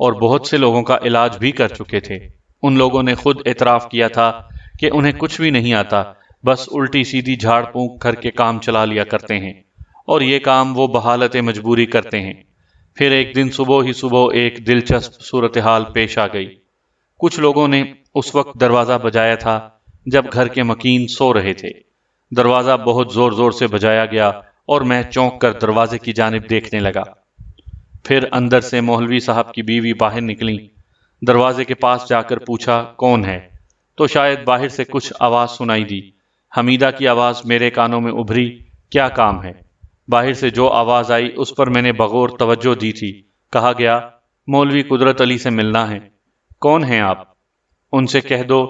اور بہت سے لوگوں کا علاج بھی کر چکے تھے۔ ان لوگوں نے خود اعتراف کیا تھا کہ انہیں کچھ بھی نہیں آتا، بس الٹی سیدھی جھاڑ پھونک کر کے کام چلا لیا کرتے ہیں، اور یہ کام وہ بحالت مجبوری کرتے ہیں۔ پھر ایک دن صبح ہی صبح ایک دلچسپ صورتحال پیش آ گئی۔ کچھ لوگوں نے اس وقت دروازہ بجایا تھا جب گھر کے مکین سو رہے تھے۔ دروازہ بہت زور زور سے بجایا گیا اور میں چونک کر دروازے کی جانب دیکھنے لگا۔ پھر اندر سے مولوی صاحب کی بیوی باہر نکلی۔ دروازے کے پاس جا کر پوچھا کون ہے، تو شاید باہر سے کچھ آواز سنائی دی۔ حمیدہ کی آواز میرے کانوں میں ابھری، کیا کام ہے؟ باہر سے جو آواز آئی اس پر میں نے بغور توجہ دی تھی۔ کہا گیا، مولوی قدرت علی سے ملنا ہے۔ کون ہیں آپ؟ ان سے کہہ دو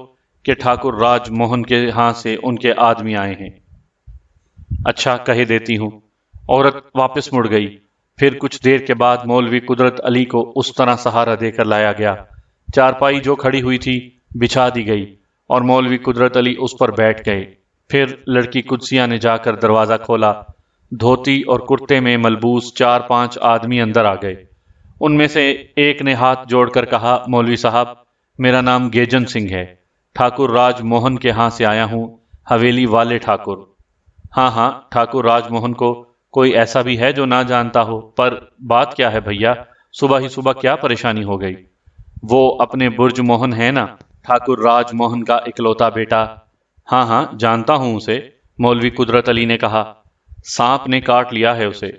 کہ ٹھاکر راج موہن کے ہاں سے ان کے آدمی آئے ہیں۔ اچھا، کہہ دیتی ہوں۔ عورت واپس مڑ گئی۔ پھر کچھ دیر کے بعد مولوی قدرت علی کو اس طرح سہارا دے کر لایا گیا۔ چارپائی جو کھڑی ہوئی تھی بچھا دی گئی اور مولوی قدرت علی اس پر بیٹھ گئے۔ پھر لڑکی قدسیہ نے جا کر دروازہ کھولا۔ دھوتی اور کرتے میں ملبوس 4-5 آدمی اندر آ گئے۔ ان میں سے ایک نے ہاتھ جوڑ کر کہا، مولوی صاحب، میرا نام گیجن سنگھ ہے، ٹھاکر راج موہن کے ہاں سے آیا ہوں، حویلی والے ٹھاکر۔ ہاں ہاں، ٹھاکر راج موہن کو کوئی ایسا بھی ہے جو نہ جانتا ہو، پر بات کیا ہے بھیا؟ صبح ہی صبح کیا پریشانی ہو گئی؟ وہ اپنے برج موہن ہے نا، ٹھاکر راج موہن کا اکلوتا بیٹا۔ ہاں ہاں، جانتا ہوں اسے، مولوی قدرت علی نے کہا۔ سانپ نے کاٹ لیا ہے اسے۔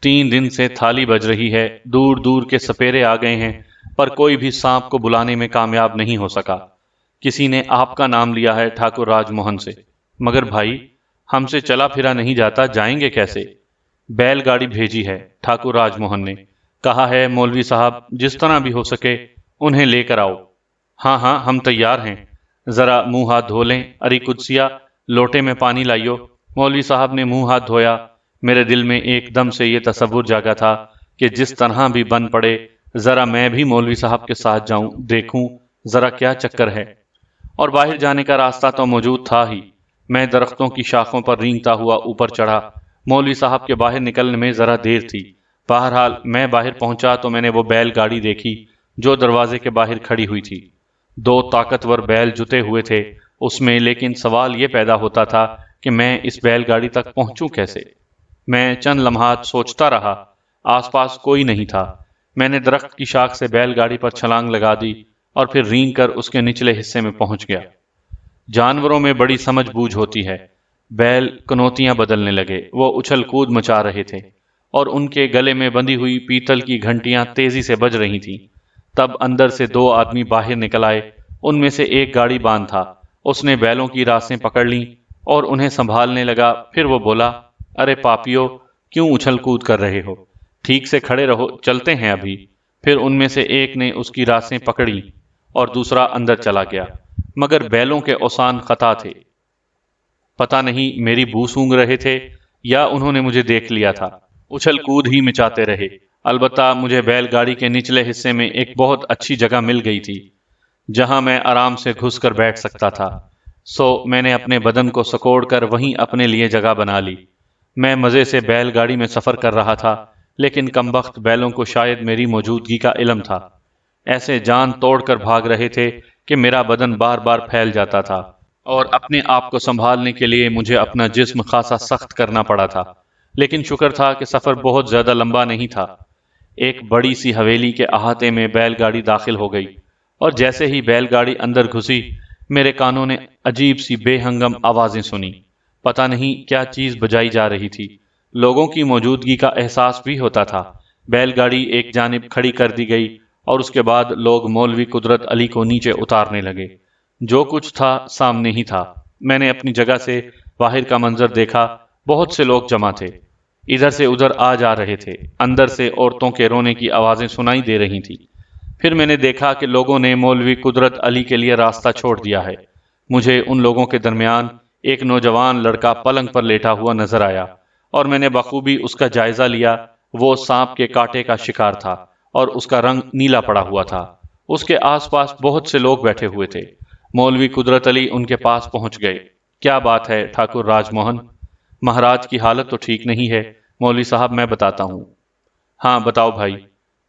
3 دن سے تھالی بج رہی ہے، دور دور کے سپیرے آ گئے ہیں، پر کوئی بھی سانپ کو بلانے میں کامیاب نہیں ہو سکا۔ کسی نے آپ کا نام لیا ہے ٹھاکر راج موہن سے، مگر بھائی ہم سے چلا پھرا نہیں جاتا، جائیں گے کیسے؟ بیل گاڑی بھیجی ہے، ٹھاکر راج موہن نے کہا ہے مولوی صاحب جس طرح بھی ہو سکے انہیں لے کر آؤ۔ ہاں ہاں، ہم تیار ہیں، ذرا منہ ہاتھ دھو لیں۔ اری قدسیہ، لوٹے میں پانی لائیو۔ مولوی صاحب نے منہ ہاتھ دھویا۔ میرے دل میں ایک دم سے یہ تصور جاگا تھا کہ جس طرح بھی بن پڑے ذرا میں بھی مولوی صاحب کے ساتھ جاؤں، دیکھوں ذرا کیا چکر ہے۔ اور باہر جانے کا راستہ تو موجود تھا ہی۔ میں درختوں کی شاخوں پر رینگتا ہوا اوپر چڑھا۔ مولوی صاحب کے باہر نکلنے میں ذرا دیر تھی۔ بہرحال میں باہر پہنچا تو میں نے وہ بیل گاڑی دیکھی جو دروازے کے باہر کھڑی ہوئی تھی۔ 2 طاقتور بیل جتے ہوئے تھے اس میں، لیکن سوال یہ پیدا ہوتا تھا کہ میں اس بیل گاڑی تک پہنچوں کیسے؟ میں چند لمحات سوچتا رہا۔ آس پاس کوئی نہیں تھا۔ میں نے درخت کی شاخ سے بیل گاڑی پر چھلانگ لگا دی اور پھر رینگ کر اس کے نچلے حصے میں پہنچ گیا۔ جانوروں میں بڑی سمجھ بوجھ ہوتی ہے۔ بیل کنوتیاں بدلنے لگے، وہ اچھل کود مچا رہے تھے اور ان کے گلے میں بندھی ہوئی پیتل کی گھنٹیاں تیزی سے بج رہی تھیں۔ تب اندر سے 2 آدمی باہر نکل آئے۔ ان میں سے ایک گاڑی باندھ تھا۔ اس نے بیلوں کی راسیں پکڑ لیں اور انہیں سنبھالنے لگا۔ پھر وہ بولا، ارے پاپیو، کیوں اچھل کود کر رہے ہو؟ ٹھیک سے کھڑے رہو، چلتے ہیں ابھی۔ پھر ان میں سے ایک نے اس کی راسیں پکڑی اور دوسرا اندر چلا گیا، مگر بیلوں کے اوسان خطا تھے۔ پتہ نہیں میری بو سونگ رہے تھے یا انہوں نے مجھے دیکھ لیا تھا۔ اچھل کود ہی مچاتے رہے۔ البتہ مجھے بیل گاڑی کے نچلے حصے میں ایک بہت اچھی جگہ مل گئی تھی جہاں میں آرام سے گھس کر بیٹھ سکتا تھا، سو میں نے اپنے بدن کو سکوڑ کر وہیں اپنے لیے جگہ بنا لی۔ میں مزے سے بیل گاڑی میں سفر کر رہا تھا، لیکن کمبخت بیلوں کو شاید میری موجودگی کا علم تھا۔ ایسے جان توڑ کر بھاگ رہے تھے کہ میرا بدن بار بار پھیل جاتا تھا، اور اپنے آپ کو سنبھالنے کے لیے مجھے اپنا جسم خاصا سخت کرنا پڑا تھا۔ لیکن شکر تھا کہ سفر بہت زیادہ لمبا نہیں تھا۔ ایک بڑی سی حویلی کے احاطے میں بیل گاڑی داخل ہو گئی، اور جیسے ہی بیل گاڑی اندر گھسی میرے کانوں نے عجیب سی بے ہنگم آوازیں سنی۔ پتہ نہیں کیا چیز بجائی جا رہی تھی۔ لوگوں کی موجودگی کا احساس بھی ہوتا تھا۔ بیل گاڑی ایک جانب کھڑی کر دی گئی اور اس کے بعد لوگ مولوی قدرت علی کو نیچے اتارنے لگے۔ جو کچھ تھا سامنے ہی تھا۔ میں نے اپنی جگہ سے باہر کا منظر دیکھا۔ بہت سے لوگ جمع تھے، ادھر سے ادھر آ جا رہے تھے۔ اندر سے عورتوں کے رونے کی آوازیں سنائی دے رہی تھیں۔ پھر میں نے دیکھا کہ لوگوں نے مولوی قدرت علی کے لیے راستہ چھوڑ دیا ہے۔ مجھے ان لوگوں کے درمیان ایک نوجوان لڑکا پلنگ پر لیٹا ہوا نظر آیا، اور میں نے بخوبی اس کا جائزہ لیا۔ وہ سانپ کے کاٹے کا شکار تھا اور اس کا رنگ نیلا پڑا ہوا تھا۔ اس کے آس پاس بہت سے لوگ بیٹھے ہوئے تھے۔ مولوی قدرت علی ان کے پاس پہنچ گئے۔ کیا بات ہے ٹھاکر راج موہن؟ مہاراج کی حالت تو ٹھیک نہیں ہے۔ مولوی صاحب میں بتاتا ہوں۔ ہاں بتاؤ بھائی۔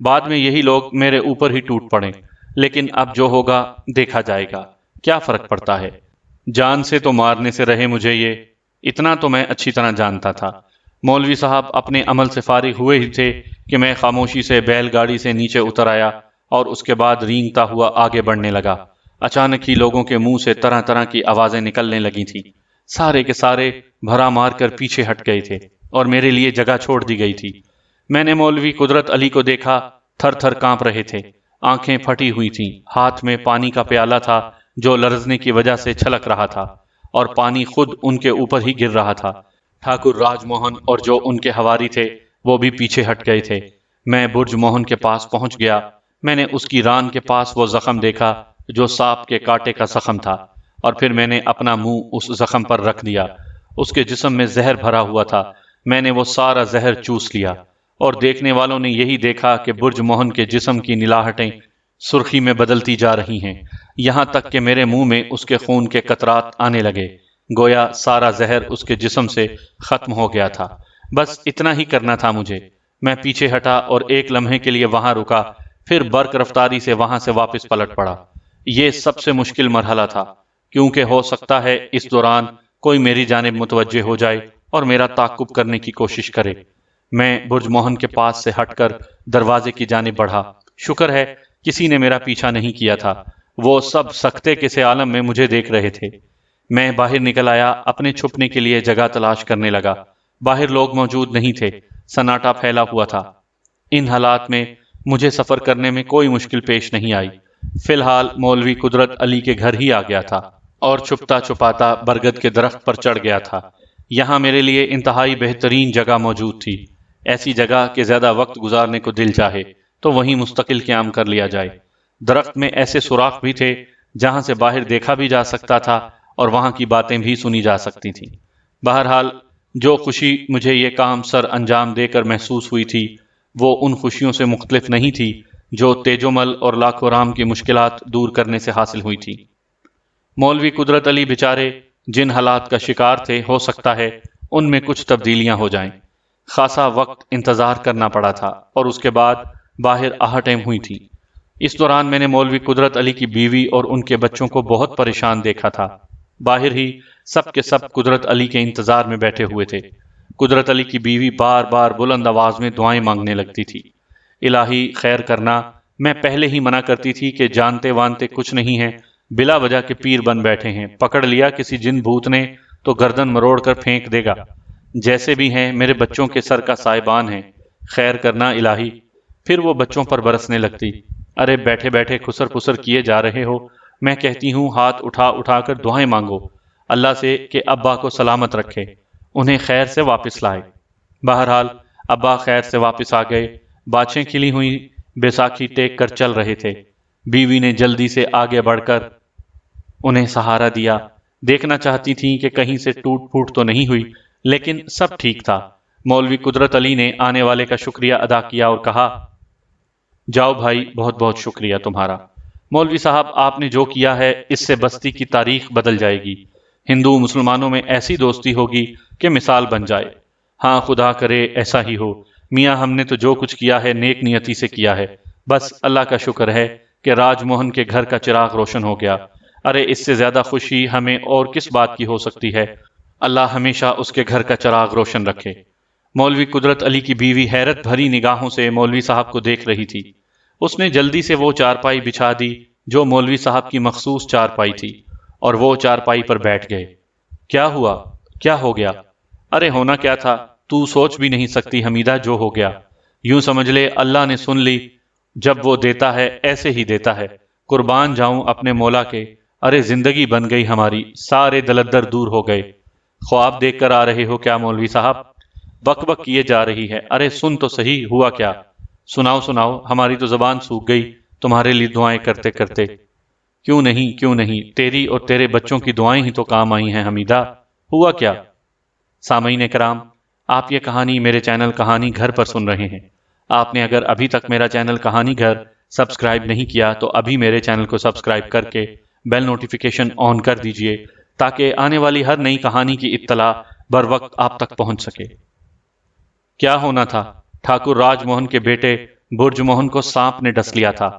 بعد میں یہی لوگ میرے اوپر ہی ٹوٹ پڑیں، لیکن اب جو ہوگا دیکھا جائے گا، کیا فرق پڑتا ہے؟ جان سے تو مارنے سے رہے مجھے، یہ اتنا تو میں اچھی طرح جانتا تھا۔ مولوی صاحب اپنے عمل سے فارغ ہوئے ہی تھے کہ میں خاموشی سے بیل گاڑی سے نیچے اتر آیا اور اس کے بعد رینگتا ہوا آگے بڑھنے لگا۔ اچانک ہی لوگوں کے منہ سے طرح طرح کی آوازیں نکلنے لگی تھیں۔ سارے کے سارے بھرا مار کر پیچھے ہٹ گئے تھے اور میرے لیے جگہ چھوڑ دی گئی تھی۔ میں نے مولوی قدرت علی کو دیکھا، تھر تھر کانپ رہے تھے، آنکھیں پھٹی ہوئی تھیں، ہاتھ میں پانی کا پیالہ تھا جو لرزنے کی وجہ سے چھلک رہا تھا اور پانی خود ان کے اوپر ہی گر رہا تھا۔ ٹھاکر راج موہن اور جو ان کے ہواری تھے وہ بھی پیچھے ہٹ گئے تھے۔ میں برج موہن کے پاس پہنچ گیا۔ میں نے اس کی ران کے پاس وہ زخم دیکھا جو سانپ کے کاٹے کا زخم تھا، اور پھر میں نے اپنا منہ اس زخم پر رکھ دیا۔ اس کے جسم میں زہر بھرا ہوا تھا۔ میں نے وہ سارا زہر چوس لیا، اور دیکھنے والوں نے یہی دیکھا کہ برج موہن کے جسم کی نلاہٹیں سرخی میں بدلتی جا رہی ہیں، یہاں تک کہ میرے منہ میں اس کے خون کے قطرات آنے لگے، گویا سارا زہر اس کے جسم سے ختم ہو گیا تھا۔ بس اتنا ہی کرنا تھا مجھے۔ میں پیچھے ہٹا اور ایک لمحے کے لیے وہاں رکا، پھر برق رفتاری سے وہاں سے واپس پلٹ پڑا۔ یہ سب سے مشکل مرحلہ تھا، کیونکہ ہو سکتا ہے اس دوران کوئی میری جانب متوجہ ہو جائے اور میرا تعقب کرنے کی کوشش کرے۔ میں برج موہن کے پاس سے ہٹ کر دروازے کی جانب بڑھا۔ شکر ہے کسی نے میرا پیچھا نہیں کیا تھا، وہ سب سکتے کس عالم میں مجھے دیکھ رہے تھے۔ میں باہر نکل آیا، اپنے چھپنے کے لیے جگہ تلاش کرنے لگا۔ باہر لوگ موجود نہیں تھے، سناٹا پھیلا ہوا تھا۔ ان حالات میں مجھے سفر کرنے میں کوئی مشکل پیش نہیں آئی۔ فی الحال مولوی قدرت علی کے گھر ہی آ گیا تھا اور چھپتا چھپاتا برگد کے درخت پر چڑھ گیا تھا۔ یہاں میرے لیے انتہائی بہترین جگہ موجود تھی، ایسی جگہ کہ زیادہ وقت گزارنے کو دل چاہے تو وہیں مستقل قیام کر لیا جائے۔ درخت میں ایسے سوراخ بھی تھے جہاں سے باہر دیکھا بھی جا سکتا تھا اور وہاں کی باتیں بھی سنی جا سکتی تھیں۔ بہرحال جو خوشی مجھے یہ کام سر انجام دے کر محسوس ہوئی تھی وہ ان خوشیوں سے مختلف نہیں تھی جو تیجومل اور لاکھو رام کی مشکلات دور کرنے سے حاصل ہوئی تھی۔ مولوی قدرت علی بیچارے جن حالات کا شکار تھے، ہو سکتا ہے ان میں کچھ تبدیلیاں ہو جائیں۔ خاصا وقت انتظار کرنا پڑا تھا اور اس کے بعد باہر آہٹیں ہوئی تھی۔ اس دوران میں نے مولوی قدرت علی کی بیوی اور ان کے بچوں کو بہت پریشان دیکھا تھا۔ باہر ہی سب کے سب قدرت علی کے انتظار میں بیٹھے ہوئے تھے۔ قدرت علی کی بیوی بار بار بلند آواز میں دعائیں مانگنے لگتی تھی۔ الہی خیر کرنا، میں پہلے ہی منع کرتی تھی کہ جانتے وانتے کچھ نہیں ہیں، بلا وجہ کے پیر بن بیٹھے ہیں، پکڑ لیا کسی جن بھوت نے تو گردن مروڑ کر پھینک دے گا، جیسے بھی ہیں میرے بچوں کے سر کا سائبان ہیں، خیر کرنا الہی۔ پھر وہ بچوں پر برسنے لگتی۔ ارے بیٹھے بیٹھے خسر پسر کیے جا رہے ہو، میں کہتی ہوں ہاتھ اٹھا اٹھا کر دعائیں مانگو اللہ سے کہ ابا کو سلامت رکھے، انہیں خیر سے واپس لائے۔ بہرحال ابا خیر سے واپس آ گئے، باچھیں کھلی ہوئی بیساکھی ٹیک کر چل رہے تھے۔ بیوی نے جلدی سے آگے بڑھ کر انہیں سہارا دیا، دیکھنا چاہتی تھیں کہ کہیں سے ٹوٹ پھوٹ تو نہیں ہوئی، لیکن سب ٹھیک تھا۔ مولوی قدرت علی نے آنے والے کا شکریہ ادا کیا اور کہا، جاؤ بھائی، بہت بہت شکریہ تمہارا۔ مولوی صاحب، آپ نے جو کیا ہے اس سے بستی کی تاریخ بدل جائے گی، ہندو مسلمانوں میں ایسی دوستی ہوگی کہ مثال بن جائے۔ ہاں خدا کرے ایسا ہی ہو میاں، ہم نے تو جو کچھ کیا ہے نیک نیتی سے کیا ہے، بس اللہ کا شکر ہے کہ راج موہن کے گھر کا چراغ روشن ہو گیا۔ ارے اس سے زیادہ خوشی ہمیں اور کس بات کی ہو سکتی ہے، اللہ ہمیشہ اس کے گھر کا چراغ روشن رکھے۔ مولوی قدرت علی کی بیوی حیرت بھری نگاہوں سے مولوی صاحب کو دیکھ رہی تھی۔ اس نے جلدی سے وہ چارپائی بچھا دی جو مولوی صاحب کی مخصوص چارپائی تھی، اور وہ چارپائی پر بیٹھ گئے۔ کیا ہوا؟ کیا ہو گیا؟ ارے ہونا کیا تھا، تو سوچ بھی نہیں سکتی حمیدہ جو ہو گیا۔ یوں سمجھ لے اللہ نے سن لی، جب وہ دیتا ہے ایسے ہی دیتا ہے، قربان جاؤں اپنے مولا کے۔ ارے زندگی بن گئی ہماری، سارے دلدر دور ہو گئے۔ خواب دیکھ کر آ رہے ہو کیا مولوی صاحب؟ بک بک کیے جا رہی ہے، ارے سن تو صحیح، ہوا کیا؟ سناؤ سناؤ، ہماری تو زبان سوکھ گئی تمہارے لیے دعائیں کرتے کرتے۔ کیوں نہیں کیوں نہیں، تیری اور تیرے بچوں کی دعائیں ہی تو کام آئی ہیں حمیدہ۔ ہوا کیا؟ سامعین کرام، آپ یہ کہانی میرے چینل کہانی گھر پر سن رہے ہیں۔ آپ نے اگر ابھی تک میرا چینل کہانی گھر سبسکرائب نہیں کیا تو ابھی میرے چینل کو سبسکرائب کر کے بیل نوٹیفیکیشن آن کر دیجئے تاکہ آنے والی ہر نئی کہانی کی اطلاع بر وقت آپ تک پہنچ سکے۔ کیا ہونا تھا؟ ٹھاکر راج موہن کے بیٹے برج موہن کو سانپ نے ڈس لیا تھا۔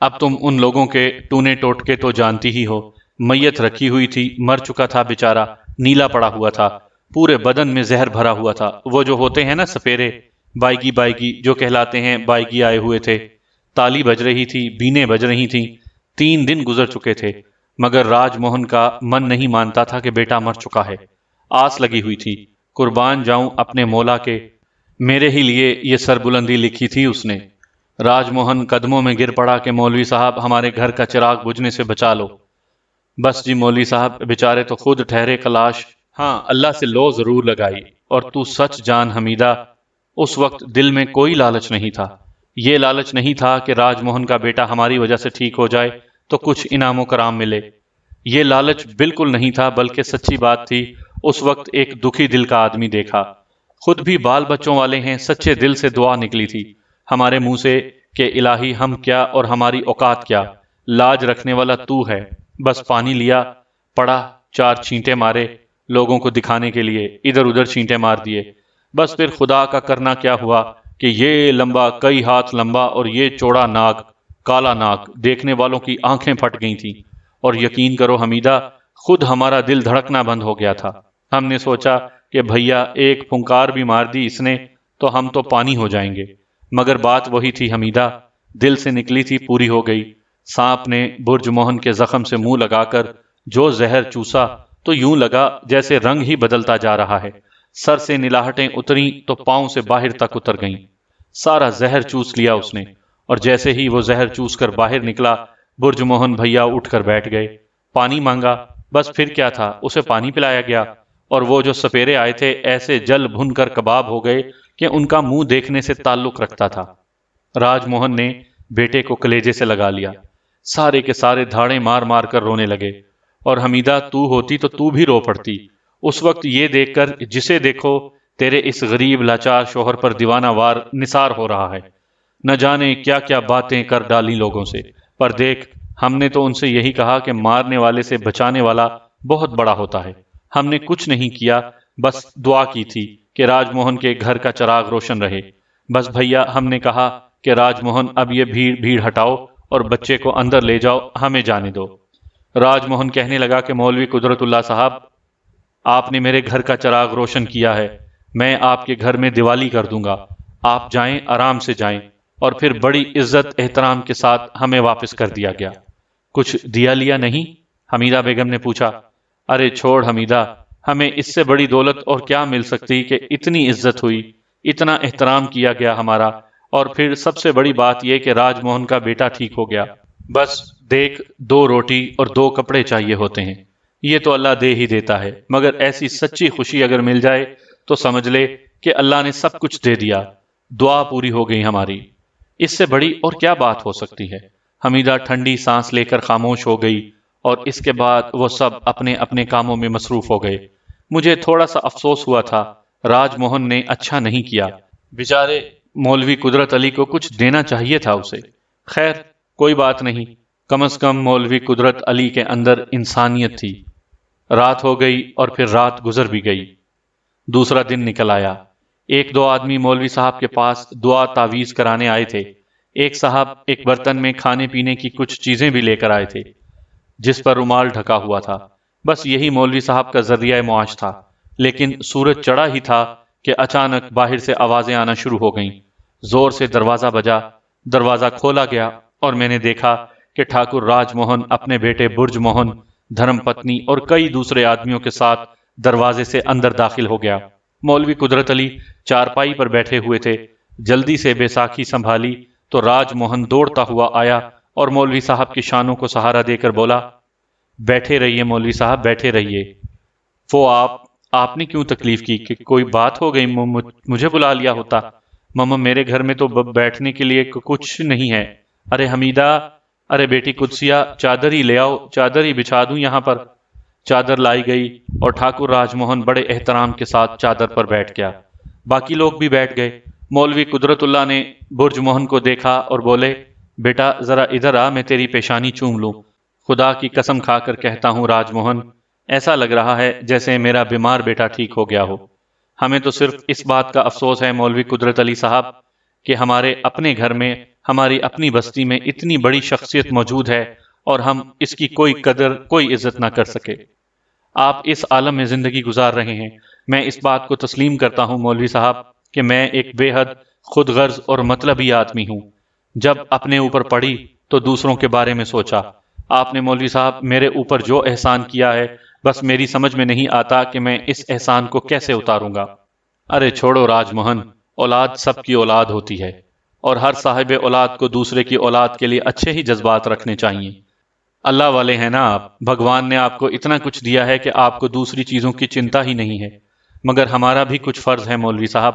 اب تم ان لوگوں کے ٹونے ٹوٹکے تو جانتی ہی ہو۔ میت رکھی ہوئی تھی، مر چکا تھا بیچارہ، نیلا پڑا ہوا تھا، پورے بدن میں زہر بھرا ہوا تھا۔ وہ جو ہوتے ہیں نا سپیرے، بائیگی بائیگی جو کہلاتے ہیں، بائیگی آئے ہوئے تھے۔ تالی بج رہی تھی، بینے بج رہی تھیں۔ 3 دن گزر چکے تھے، مگر راج موہن کا من نہیں مانتا تھا کہ بیٹا مر چکا ہے۔ آس لگی ہوئی تھی، قربان جاؤں اپنے مولا کے، میرے ہی لیے یہ سربلندی لکھی تھی اس نے۔ راج موہن قدموں میں گر پڑا کہ مولوی صاحب ہمارے گھر کا چراغ بجھنے سے بچا لو۔ بس جی مولوی صاحب، بیچارے تو خود ٹھہرے کلاش۔ ہاں، اللہ سے لو ضرور لگائی۔ اور تو سچ جان حمیدہ، اس وقت دل میں کوئی لالچ نہیں تھا۔ یہ لالچ نہیں تھا کہ راج موہن کا بیٹا ہماری وجہ سے ٹھیک ہو جائے تو کچھ انعام و کرام ملے۔ یہ لالچ بالکل نہیں تھا، بلکہ سچی بات تھی۔ اس وقت ایک دکھی دل کا آدمی دیکھا، خود بھی بال بچوں والے ہیں، سچے دل سے دعا نکلی تھی ہمارے منہ سے کہ الہی ہم کیا اور ہماری اوقات کیا، لاج رکھنے والا تو ہے۔ بس پانی لیا، پڑا، 4 چھینٹے مارے لوگوں کو دکھانے کے لیے، ادھر ادھر چھینٹے مار دیے۔ بس پھر خدا کا کرنا کیا ہوا کہ یہ لمبا، کئی ہاتھ لمبا اور یہ چوڑا ناگ، کالا ناگ، دیکھنے والوں کی آنکھیں پھٹ گئی تھیں۔ اور یقین کرو حمیدہ، خود ہمارا دل دھڑکنا بند ہو گیا تھا۔ ہم نے سوچا کہ بھیا ایک پھنکار بھی مار دی اس نے تو ہم تو پانی ہو جائیں گے، مگر بات وہی تھی حمیدہ، دل سے نکلی تھی پوری ہو گئی۔ سانپ نے برج موہن کے زخم سے منہ لگا کر جو زہر چوسا تو یوں لگا جیسے رنگ ہی بدلتا جا رہا ہے۔ سر سے نلاہٹیں اتریں تو پاؤں سے باہر تک اتر گئیں۔ سارا زہر چوس لیا اس نے، اور جیسے ہی وہ زہر چوس کر باہر نکلا، برج موہن بھیا اٹھ کر بیٹھ گئے۔ پانی مانگا، بس پھر کیا تھا، اسے پانی پلایا گیا، اور وہ جو سپیرے آئے تھے ایسے جل بھن کر کباب ہو گئے کہ ان کا منہ دیکھنے سے تعلق رکھتا تھا۔ راج موہن نے بیٹے کو کلیجے سے لگا لیا، سارے کے سارے دھاڑے مار مار کر رونے لگے۔ اور حمیدہ تو ہوتی تو تو بھی رو پڑتی اس وقت، یہ دیکھ کر جسے دیکھو تیرے اس غریب لاچار شوہر پر دیوانہ وار نثار ہو رہا ہے۔ نہ جانے کیا کیا باتیں کر ڈالی لوگوں سے، پر دیکھ ہم نے تو ان سے یہی کہا کہ مارنے والے سے بچانے والا بہت بڑا ہوتا ہے۔ ہم نے کچھ نہیں کیا، بس دعا کی تھی کہ راج موہن کے گھر کا چراغ روشن رہے۔ بس بھیا ہم نے کہا کہ راج موہن اب یہ بھیڑ بھیڑ ہٹاؤ اور بچے کو اندر لے جاؤ، ہمیں جانے دو۔ راج موہن کہنے لگا کہ مولوی قدرت اللہ صاحب، آپ نے میرے گھر کا چراغ روشن کیا ہے، میں آپ کے گھر میں دیوالی کر دوں گا، آپ جائیں، آرام سے جائیں۔ اور پھر بڑی عزت احترام کے ساتھ ہمیں واپس کر دیا گیا۔ کچھ دیا لیا نہیں؟ حمیدہ بیگم نے پوچھا۔ ارے چھوڑ حمیدہ، ہمیں اس سے بڑی دولت اور کیا مل سکتی کہ اتنی عزت ہوئی، اتنا احترام کیا گیا ہمارا، اور پھر سب سے بڑی بات یہ کہ راج موہن کا بیٹا ٹھیک ہو گیا۔ بس دیکھ، 2 روٹی اور 2 کپڑے چاہیے ہوتے ہیں، یہ تو اللہ دے ہی دیتا ہے، مگر ایسی سچی خوشی اگر مل جائے تو سمجھ لے کہ اللہ نے سب کچھ دے دیا، دعا پوری ہو گئی ہماری۔ اس سے بڑی اور کیا بات ہو سکتی ہے؟ حمیدہ ٹھنڈی سانس لے کر خاموش ہو گئی، اور اس کے بعد وہ سب اپنے اپنے کاموں میں مصروف ہو گئے۔ مجھے تھوڑا سا افسوس ہوا تھا، راج موہن نے اچھا نہیں کیا، بیچارے مولوی قدرت علی کو کچھ دینا چاہیے تھا اسے۔ خیر کوئی بات نہیں، کم از کم مولوی قدرت علی کے اندر انسانیت تھی۔ رات ہو گئی اور پھر رات گزر بھی گئی۔ دوسرا دن نکل آیا۔ 1-2 آدمی مولوی صاحب کے پاس دعا تعویذ کرانے آئے تھے۔ ایک صاحب ایک برتن میں کھانے پینے کی کچھ چیزیں بھی لے کر آئے تھے، جس پر رومال ڈھکا ہوا تھا۔ بس یہی مولوی صاحب کا ذریعہ معاش تھا۔ لیکن سورج چڑھا ہی تھا کہ اچانک باہر سے آوازیں آنا شروع ہو گئیں۔ زور سے دروازہ بجا، دروازہ کھولا گیا اور میں نے دیکھا کہ ٹھاکر راج موہن اپنے بیٹے برج موہن، دھرم پتنی اور کئی دوسرے آدمیوں کے ساتھ دروازے سے اندر داخل ہو گیا۔ مولوی قدرت علی چارپائی پر بیٹھے ہوئے تھے۔ جلدی سے بیساکھی سنبھالی تو راج موہن دوڑتا ہوا آیا اور مولوی صاحب کی شانوں کو سہارا دے کر بولا، بیٹھے رہیے مولوی صاحب، بیٹھے رہیے۔ وہ آپ نے کیوں تکلیف کی؟ کہ کوئی بات ہو گئی؟ مجھے بلا لیا ہوتا۔ ماما میرے گھر میں تو بیٹھنے کے لیے کچھ نہیں ہے۔ ارے حمیدہ، ارے بیٹی قدسیہ، چادر ہی لے آؤ، چادر ہی بچھا دوں یہاں پر۔ چادر لائی گئی اور ٹھاکر راج موہن بڑے احترام کے ساتھ چادر پر بیٹھ گیا۔ باقی لوگ بھی بیٹھ گئے۔ مولوی قدرت اللہ نے برج موہن کو دیکھا اور بولے، بیٹا ذرا ادھر آ، میں تیری پیشانی چوم لوں۔ خدا کی قسم کھا کر کہتا ہوں راج موہن، ایسا لگ رہا ہے جیسے میرا بیمار بیٹا ٹھیک ہو گیا ہو۔ ہمیں تو صرف اس بات کا افسوس ہے مولوی قدرت علی صاحب کہ ہمارے اپنے گھر میں، ہماری اپنی بستی میں اتنی بڑی شخصیت موجود ہے اور ہم اس کی کوئی قدر، کوئی عزت نہ کر سکے۔ آپ اس عالم میں زندگی گزار رہے ہیں، میں اس بات کو تسلیم کرتا ہوں مولوی صاحب کہ میں ایک بے حد خود غرض اور مطلبی آدمی ہوں۔ جب اپنے اوپر پڑی تو دوسروں کے بارے میں سوچا۔ آپ نے مولوی صاحب میرے اوپر جو احسان کیا ہے، بس میری سمجھ میں نہیں آتا کہ میں اس احسان کو کیسے اتاروں گا۔ ارے چھوڑو راج موہن، اولاد سب کی اولاد ہوتی ہے، اور ہر صاحب اولاد کو دوسرے کی اولاد کے لیے اچھے ہی جذبات رکھنے چاہیے۔ اللہ والے ہیں نا آپ، بھگوان نے آپ کو اتنا کچھ دیا ہے کہ آپ کو دوسری چیزوں کی چنتا ہی نہیں ہے۔ مگر ہمارا بھی کچھ فرض ہے مولوی صاحب،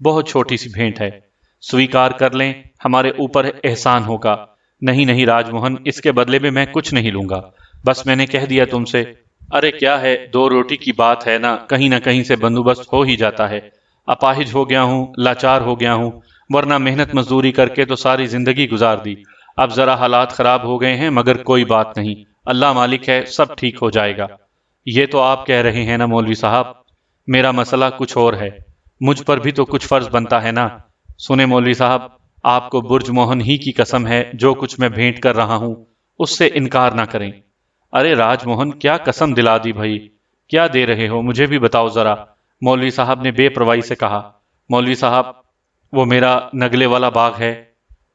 بہت چھوٹی سی بھینٹ ہے، سویکار کر لیں، ہمارے اوپر احسان ہوگا۔ نہیں نہیں راج موہن، اس کے بدلے میں کچھ نہیں لوں گا، بس میں نے کہہ دیا تم سے۔ ارے کیا ہے، 2 روٹی کی بات ہے نا، کہیں نہ کہیں سے بندوبست ہو ہی جاتا ہے۔ اپاہج ہو گیا ہوں، لاچار ہو گیا ہوں، ورنہ محنت مزدوری کر کے تو ساری زندگی گزار دی۔ اب ذرا حالات خراب ہو گئے ہیں، مگر کوئی بات نہیں، اللہ مالک ہے، سب ٹھیک ہو جائے گا۔ یہ تو آپ کہہ رہے ہیں نا مولوی صاحب، میرا مسئلہ کچھ اور ہے، مجھ پر بھی تو کچھ فرض بنتا ہے نا۔ سنیں مولوی صاحب، آپ کو برج موہن ہی کی قسم ہے، جو کچھ میں بھیٹ کر رہا ہوں اس سے انکار نہ کریں۔ ارے راج موہن، کیا قسم دلا دی بھائی، کیا دے رہے ہو، مجھے بھی بتاؤ ذرا، مولوی صاحب نے بے پرواہی سے کہا۔ مولوی صاحب، وہ میرا نگلے والا باغ ہے،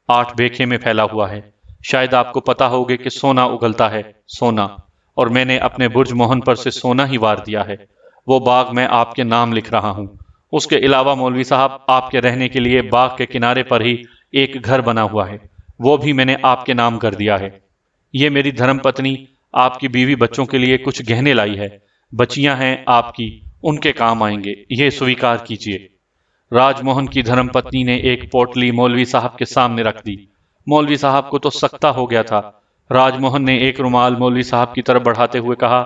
8 بیکھے میں پھیلا ہوا ہے، شاید آپ کو پتا ہوگے کہ سونا اگلتا ہے، سونا، اور میں نے اپنے برج موہن پر سے سونا ہی وار دیا ہے۔ وہ باغ میں آپ کے نام لکھ رہا ہوں۔ اس کے علاوہ مولوی صاحب، آپ کے رہنے کے لیے باغ کے کنارے پر ہی ایک گھر بنا ہوا ہے، وہ بھی میں نے آپ کے نام کر دیا ہے۔ یہ میری دھرم پتنی آپ کی بیوی بچوں کے لیے کچھ گہنے لائی ہے، بچیاں ہیں آپ کی، ان کے کام آئیں گے، یہ سویکار کیجیے۔ راج موہن کی دھرم پتنی نے ایک پوٹلی مولوی صاحب کے سامنے رکھ دی۔ مولوی صاحب کو تو سکتہ ہو گیا تھا۔ راج موہن نے ایک رومال مولوی صاحب کی طرف بڑھاتے ہوئے کہا،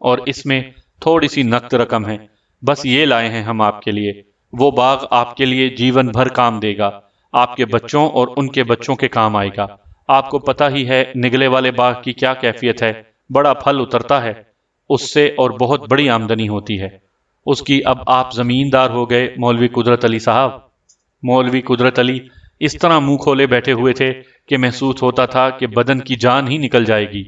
اور اس میں تھوڑی سی نقد رقم ہے، بس یہ لائے ہیں ہم آپ کے لیے۔ وہ باغ آپ کے لیے جیون بھر کام دے گا، آپ کے بچوں اور ان کے بچوں کے کام آئے گا۔ آپ کو پتہ ہی ہے نگلے والے باغ کی کیا کیفیت ہے، بڑا پھل اترتا ہے اس سے، اور بہت بڑی آمدنی ہوتی ہے اس کی۔ اب آپ زمیندار ہو گئے مولوی قدرت علی صاحب۔ مولوی قدرت علی اس طرح منہ کھولے بیٹھے ہوئے تھے کہ محسوس ہوتا تھا کہ بدن کی جان ہی نکل جائے گی،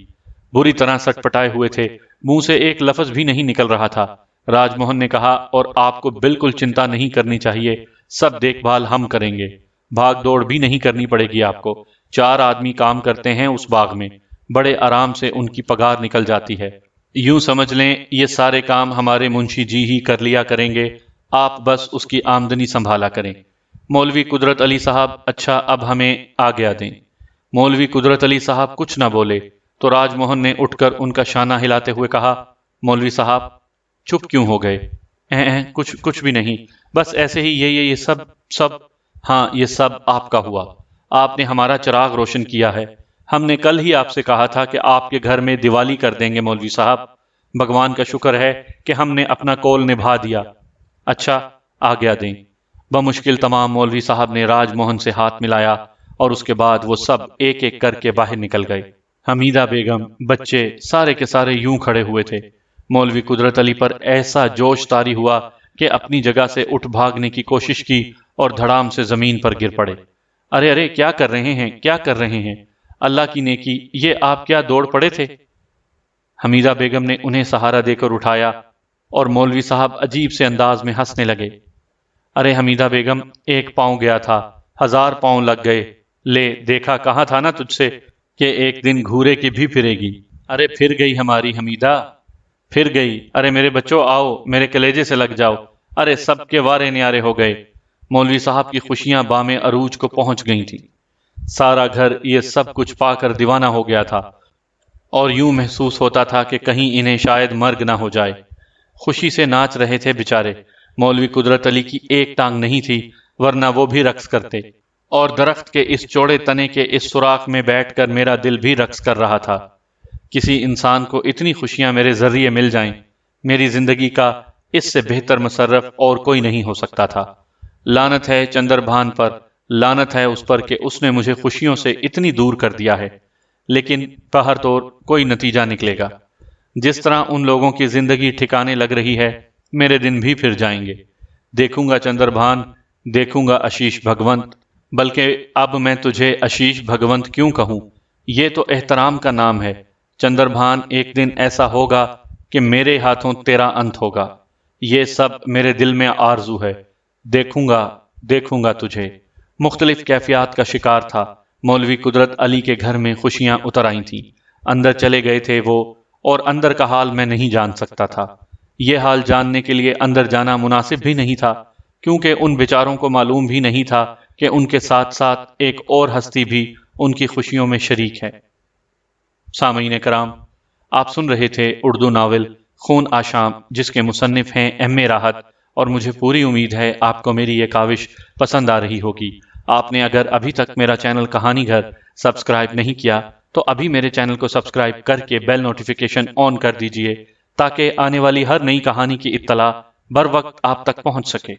بری طرح سٹ پٹائے ہوئے تھے، منہ سے ایک لفظ بھی نہیں نکل رہا تھا۔ راج موہن نے کہا، اور آپ کو بالکل چنتا نہیں کرنی چاہیے، سب دیکھ بھال ہم کریں گے، بھاگ دوڑ بھی نہیں کرنی پڑے گی آپ کو۔ 4 آدمی کام کرتے ہیں اس باغ میں، بڑے آرام سے ان کی پگار نکل جاتی ہے۔ یوں سمجھ لیں یہ سارے کام ہمارے منشی جی ہی کر لیا کریں گے، آپ بس اس کی آمدنی سنبھالا کریں۔ مولوی قدرت علی صاحب، اچھا اب ہمیں آگیا دیں۔ مولوی قدرت علی صاحب کچھ نہ بولے تو راج موہن نے اٹھ کر ان کا شانہ ہلاتے ہوئے کہا، مولوی صاحب چپ کیوں ہو گئے؟ کچھ بھی نہیں، بس ایسے ہی، یہ سب ہاں یہ سب آپ کا ہوا، آپ نے ہمارا چراغ روشن کیا ہے۔ ہم نے کل ہی آپ سے کہا تھا کہ آپ کے گھر میں دیوالی کر دیں گے مولوی صاحب، بھگوان کا شکر ہے کہ ہم نے اپنا قول نبھا دیا۔ اچھا آگیا دیں۔ بمشکل تمام مولوی صاحب نے راج موہن سے ہاتھ ملایا، اور اس کے بعد وہ سب ایک ایک کر کے باہر نکل گئے۔ حمیدہ بیگم، بچے، سارے کے سارے یوں کھڑے ہوئے تھے۔ مولوی قدرت علی پر ایسا جوش طاری ہوا کہ اپنی جگہ سے اٹھ بھاگنے کی کوشش کی اور دھڑام سے زمین پر گر پڑے۔ ارے ارے کیا کر رہے ہیں، کیا کر رہے ہیں، اللہ کی نیکی، یہ آپ کیا دوڑ پڑے تھے؟ حمیدہ بیگم نے انہیں سہارا دے کر اٹھایا، اور مولوی صاحب عجیب سے انداز میں ہنسنے لگے۔ ارے حمیدہ بیگم، 1 پاؤں گیا تھا، 1000 پاؤں لگ گئے، لے دیکھا کہا تھا نا تجھ سے کہ ایک دن گھورے کی بھی پھرے گی۔ ارے پھر گئی ہماری حمیدہ، پھر گئی۔ ارے میرے بچوں آؤ، میرے کلیجے سے لگ جاؤ، ارے سب کے وارے نیارے ہو گئے۔ مولوی صاحب کی خوشیاں بام عروج کو پہنچ گئی تھیں۔ سارا گھر یہ سب کچھ پا کر دیوانہ ہو گیا تھا، اور یوں محسوس ہوتا تھا کہ کہیں انہیں شاید مرگ نہ ہو جائے۔ خوشی سے ناچ رہے تھے بیچارے۔ مولوی قدرت علی کی ایک ٹانگ نہیں تھی، ورنہ وہ بھی رقص کرتے، اور درخت کے اس چوڑے تنے کے اس سوراخ میں بیٹھ کر میرا دل بھی رقص کر رہا تھا۔ کسی انسان کو اتنی خوشیاں میرے ذریعے مل جائیں، میری زندگی کا اس سے بہتر مصرف اور کوئی نہیں ہو سکتا تھا۔ لعنت ہے چندر بھان پر، لعنت ہے اس پر کہ اس نے مجھے خوشیوں سے اتنی دور کر دیا ہے، لیکن بہر طور کوئی نتیجہ نکلے گا۔ جس طرح ان لوگوں کی زندگی ٹھکانے لگ رہی ہے، میرے دن بھی پھر جائیں گے۔ دیکھوں گا چندر بھان، دیکھوں گا آشیش بھگونت، بلکہ اب میں تجھے آشیش بھگونت کیوں کہوں، یہ تو احترام کا نام ہے۔ چندر بھان، ایک دن ایسا ہوگا کہ میرے ہاتھوں تیرا انت ہوگا۔ یہ سب میرے دل میں آرزو ہے، دیکھوں گا تجھے۔ مختلف کیفیات کا شکار تھا۔ مولوی قدرت علی کے گھر میں خوشیاں اتر آئی تھیں۔ اندر چلے گئے تھے وہ، اور اندر کا حال میں نہیں جان سکتا تھا۔ یہ حال جاننے کے لیے اندر جانا مناسب بھی نہیں تھا، کیونکہ ان بیچاروں کو معلوم بھی نہیں تھا کہ ان کے ساتھ ساتھ ایک اور ہستی بھی ان کی خوشیوں میں شریک ہے۔ سامعین کرام، آپ سن رہے تھے اردو ناول خون آشام، جس کے مصنف ہیں ایم اے راحت، اور مجھے پوری امید ہے آپ کو میری یہ کاوش پسند آ رہی ہوگی۔ آپ نے اگر ابھی تک میرا چینل کہانی گھر سبسکرائب نہیں کیا تو ابھی میرے چینل کو سبسکرائب کر کے بیل نوٹیفیکیشن آن کر دیجئے، تاکہ آنے والی ہر نئی کہانی کی اطلاع بر وقت آپ تک پہنچ سکے۔